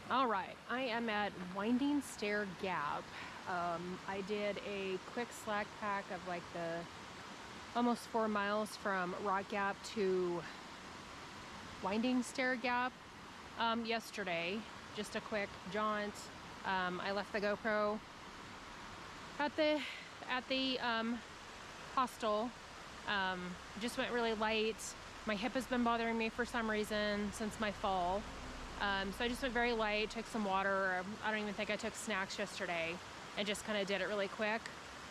All right, I am at Winding Stair Gap. I did a quick slack pack of like the almost 4 miles from Rock Gap to Winding Stair Gap yesterday. Just a quick jaunt. I left the GoPro at the hostel. Just went really light. My hip has been bothering me for some reason since my fall. So I just went very light, took some water. I don't even think I took snacks yesterday, and just kind of did it really quick.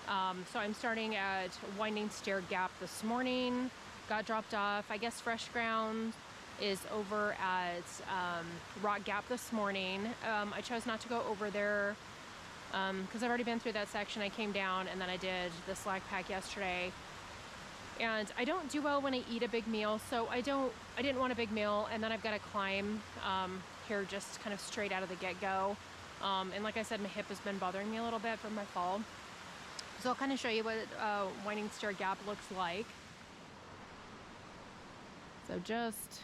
So I'm starting at Winding Stair Gap this morning. Got dropped off. I guess Fresh Ground is over at Rock Gap this morning. I chose not to go over there because I've already been through that section. I came down and then I did the slack pack yesterday. And I don't do well when I eat a big meal, so I didn't want a big meal, and then I've got to climb here just kind of straight out of the get-go. And like I said, my hip has been bothering me a little bit from my fall. So I'll kind of show you what Winding Stair Gap looks like. So just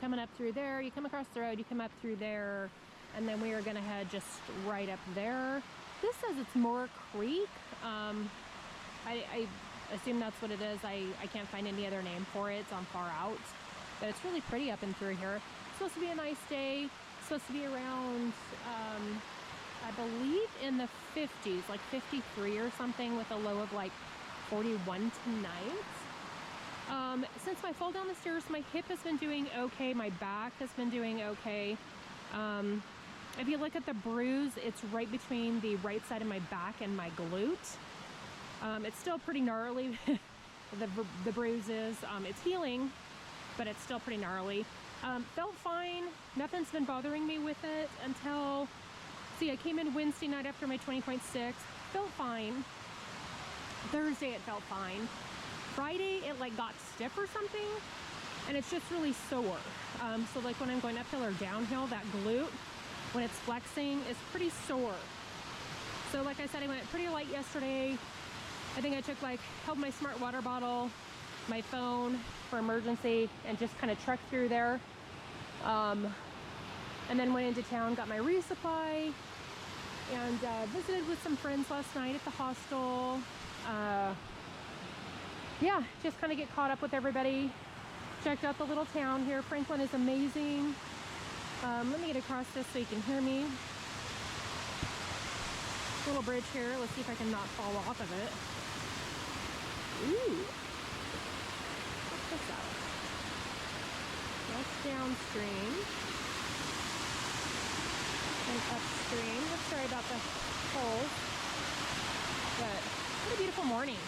coming up through there, you come across the road, you come up through there, and then we are gonna head just right up there. This says it's Moore Creek. I assume that's what it is. I can't find any other name for it. It's on far out. But it's really pretty up and through here. It's supposed to be a nice day. It's supposed to be around, I believe in the 50s, like 53 or something, with a low of like 41 tonight. Since my fall down the stairs, my hip has been doing okay. My back has been doing okay. If you look at the bruise, it's right between the right side of my back and my glute. It's still pretty gnarly, the bruise is. It's healing, but it's still pretty gnarly. Felt fine. Nothing's been bothering me with it until, see, I came in Wednesday night after my 20.6. Felt fine. Thursday it felt fine. Friday it like got stiff or something, and it's just really sore. So like when I'm going uphill or downhill, that glute, when it's flexing, is pretty sore. So like I said, I went pretty light yesterday. I think I took held my smart water bottle, my phone for emergency, and just kind of trekked through there. And then went into town, got my resupply, and visited with some friends last night at the hostel. Yeah, just kind of get caught up with everybody. Checked out the little town here. Franklin is amazing. Let me get across this so you can hear me. Little bridge here. Let's see if I can not fall off of it. Ooh. Check this out. That's downstream. And upstream. Sorry about the holes. But what a beautiful morning.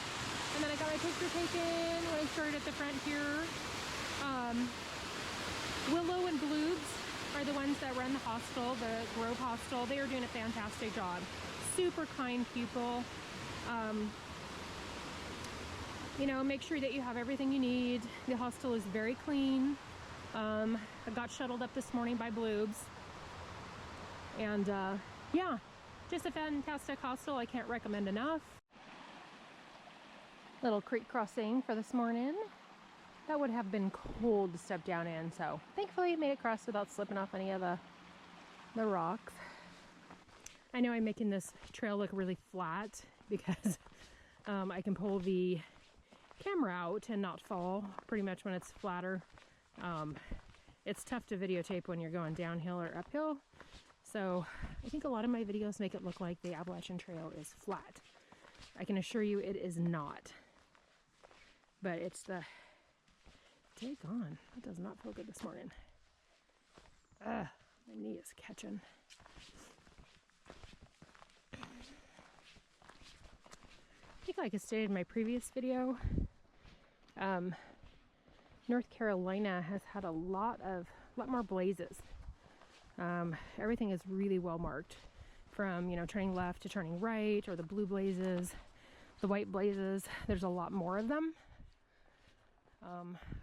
And then I got my picture taken when I started at the front here. Willow and Bloobs are the ones that run the hostel, the Grove Hostel. They are doing a fantastic job. Super kind people. You know, make sure that you have everything you need. The hostel is very clean. I got shuttled up this morning by Bloobs. And yeah, just a fantastic hostel. I can't recommend enough. Little creek crossing for this morning. That would have been cold to step down in, so thankfully I made it across without slipping off any of the rocks. I know I'm making this trail look really flat because I can pull the camera out and not fall pretty much when it's flatter. It's tough to videotape when you're going downhill or uphill, so I think a lot of my videos make it look like the Appalachian Trail is flat. I can assure you it is not, but it's the take on. That does not feel good this morning. My knee is catching. I think like I stated in my previous video, North Carolina has had a lot more blazes. Everything is really well marked, from, you know, turning left to turning right, or the blue blazes, the white blazes. There's a lot more of them.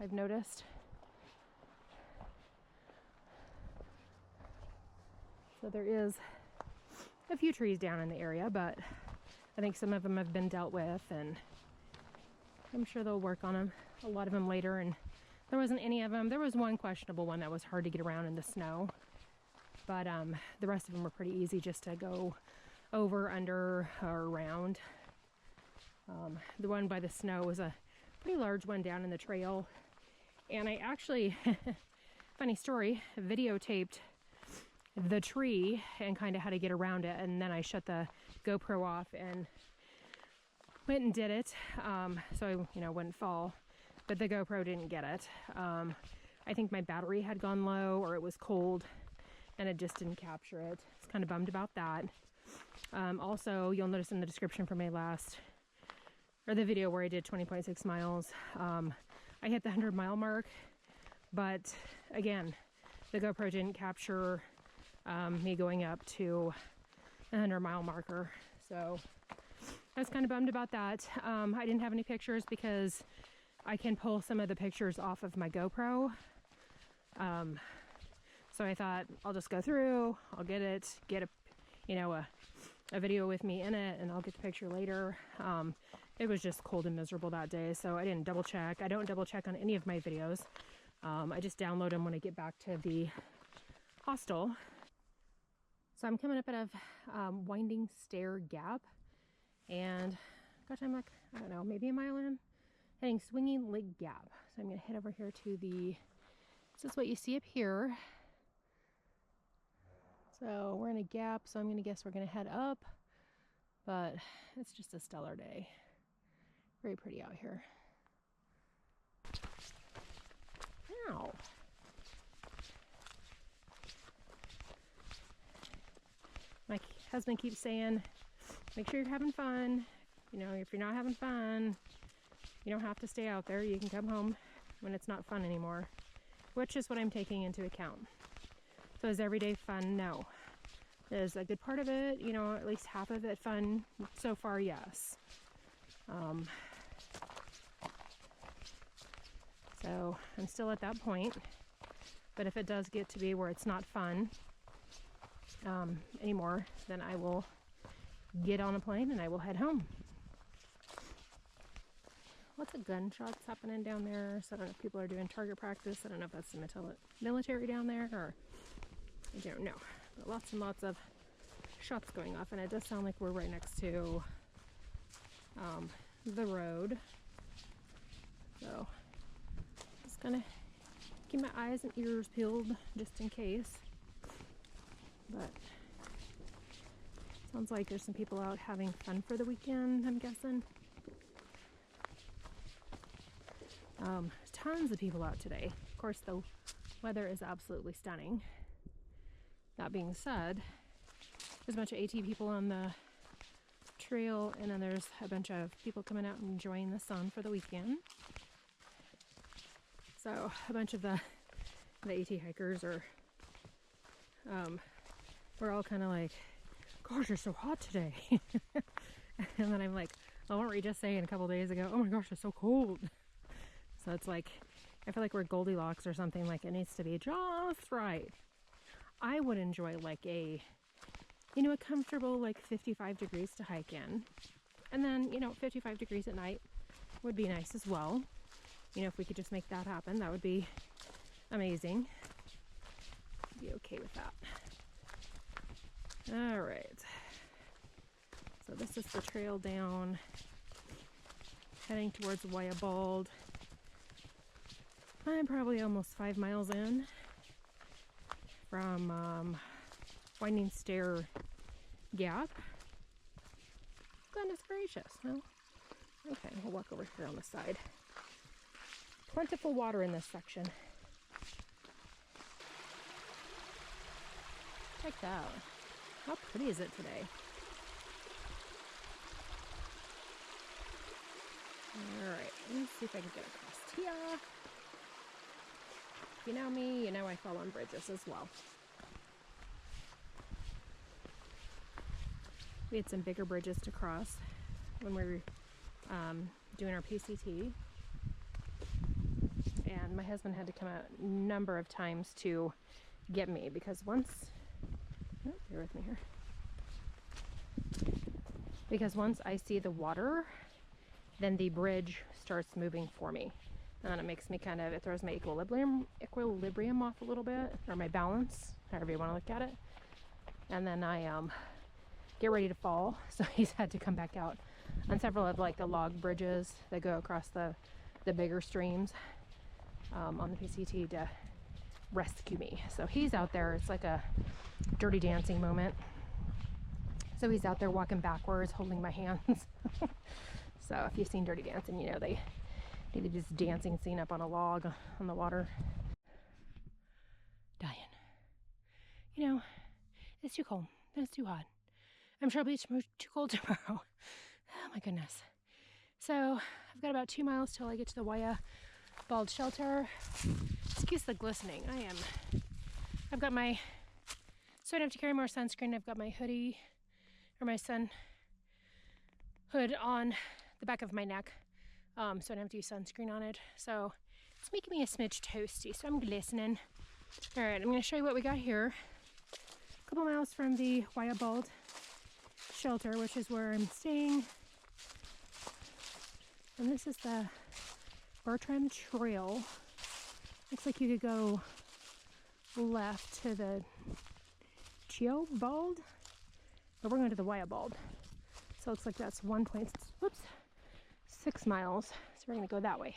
I've noticed. So there is a few trees down in the area, but I think some of them have been dealt with, and I'm sure they'll work on them, a lot of them later, and There wasn't any of them. There was one questionable one that was hard to get around in the snow. But the rest of them were pretty easy just to go over, under, or around. The one by the snow was a pretty large one down in the trail. And I actually, funny story, videotaped the tree and kind of how to get around it. And then I shut the GoPro off and went and did it. So I, wouldn't fall. But the GoPro didn't get it. I think my battery had gone low or it was cold and it just didn't capture it. I was kind of bummed about that. Also, you'll notice in the description for my the video where I did 20.6 miles, I hit the 100-mile mark, but again, the GoPro didn't capture me going up to the 100-mile marker. So I was kind of bummed about that. I didn't have any pictures because I can pull some of the pictures off of my GoPro. So I thought I'll just go through, I'll get a video with me in it, and I'll get the picture later. It was just cold and miserable that day, so I didn't double check. I don't double check on any of my videos. I just download them when I get back to the hostel. So I'm coming up out of Winding Stair Gap, and gosh, I'm like, I don't know, maybe a mile in, heading Swinging Lake Gap. So I'm gonna head over here to this is what you see up here. So we're in a gap, so I'm gonna guess we're gonna head up, but it's just a stellar day. Very pretty out here. Ow. My husband keeps saying, make sure you're having fun. If you're not having fun, you don't have to stay out there. You can come home when it's not fun anymore, which is what I'm taking into account. So is every day fun? No. Is a good part of it, at least half of it fun so far? Yes. So I'm still at that point, but if it does get to be where it's not fun anymore, then I will get on a plane and I will head home. Lots of gunshots happening down there, so I don't know if people are doing target practice. I don't know if that's the military down there, or I don't know. But lots and lots of shots going off, and it does sound like we're right next to the road. So just gonna keep my eyes and ears peeled just in case. But sounds like there's some people out having fun for the weekend, I'm guessing. Tons of people out today. Of course, the weather is absolutely stunning. That being said, there's a bunch of AT people on the trail, and then there's a bunch of people coming out and enjoying the sun for the weekend. So a bunch of the AT hikers are, we're all kind of like, gosh, it's so hot today. And then I'm like, well, what were you just saying a couple days ago? Oh my gosh, it's so cold. So it's like, I feel like we're Goldilocks or something. Like, it needs to be just right. I would enjoy like a comfortable like 55 degrees to hike in. And then, 55 degrees at night would be nice as well. If we could just make that happen, that would be amazing. I'd be okay with that. All right. So this is the trail down, heading towards Wayah Bald. I'm probably almost 5 miles in from Winding Stair Gap. Goodness gracious. Well, okay, we'll walk over here on the side. Plentiful water in this section. Check that out. How pretty is it today? Alright, let's see if I can get across here. If you know me, you know I fall on bridges as well. We had some bigger bridges to cross when we were doing our PCT. And my husband had to come out a number of times to get me, because once, bear with me here. Because once I see the water, then the bridge starts moving for me. And then it makes me kind of, it throws my equilibrium off a little bit, or my balance, however you want to look at it. And then I get ready to fall, so he's had to come back out on several of like the log bridges that go across the bigger streams on the PCT to rescue me. So he's out there, it's like a Dirty Dancing moment. So he's out there walking backwards, holding my hands. So if you've seen Dirty Dancing, you know they do this dancing scene up on a log on the water. Dying. You know, it's too cold. It's too hot. I'm sure it'll be too cold tomorrow. Oh my goodness. So I've got about 2 miles till I get to the Wayah Bald Shelter. Excuse the glistening. I've got my, so I don't have to carry more sunscreen. I've got my hoodie, or my sun hood on the back of my neck. So I don't have to use sunscreen on it. So it's making me a smidge toasty, so I'm glistening. All right, I'm gonna show you what we got here. A couple miles from the Wayah Bald Shelter, which is where I'm staying. And this is the Bertram Trail. Looks like you could go left to the Geo Bald, but we're going to the Wayah Bald. So it looks like that's 1.6 miles. So we're going to go that way.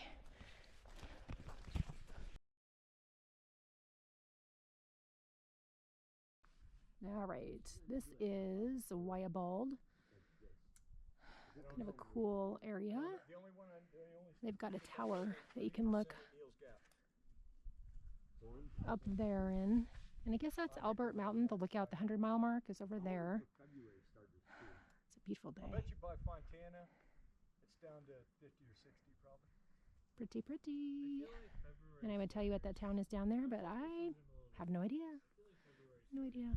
All right, this is Wayah Bald. Kind of a cool area. They've got a tower that you can look up there in. And I guess that's Albert Mountain. The lookout, the 100-mile mark is over there. It's a beautiful day. I bet you by Fontana, it's down to 50 or 60 probably. Pretty, pretty. And I would tell you what that town is down there, but I have no idea. No idea.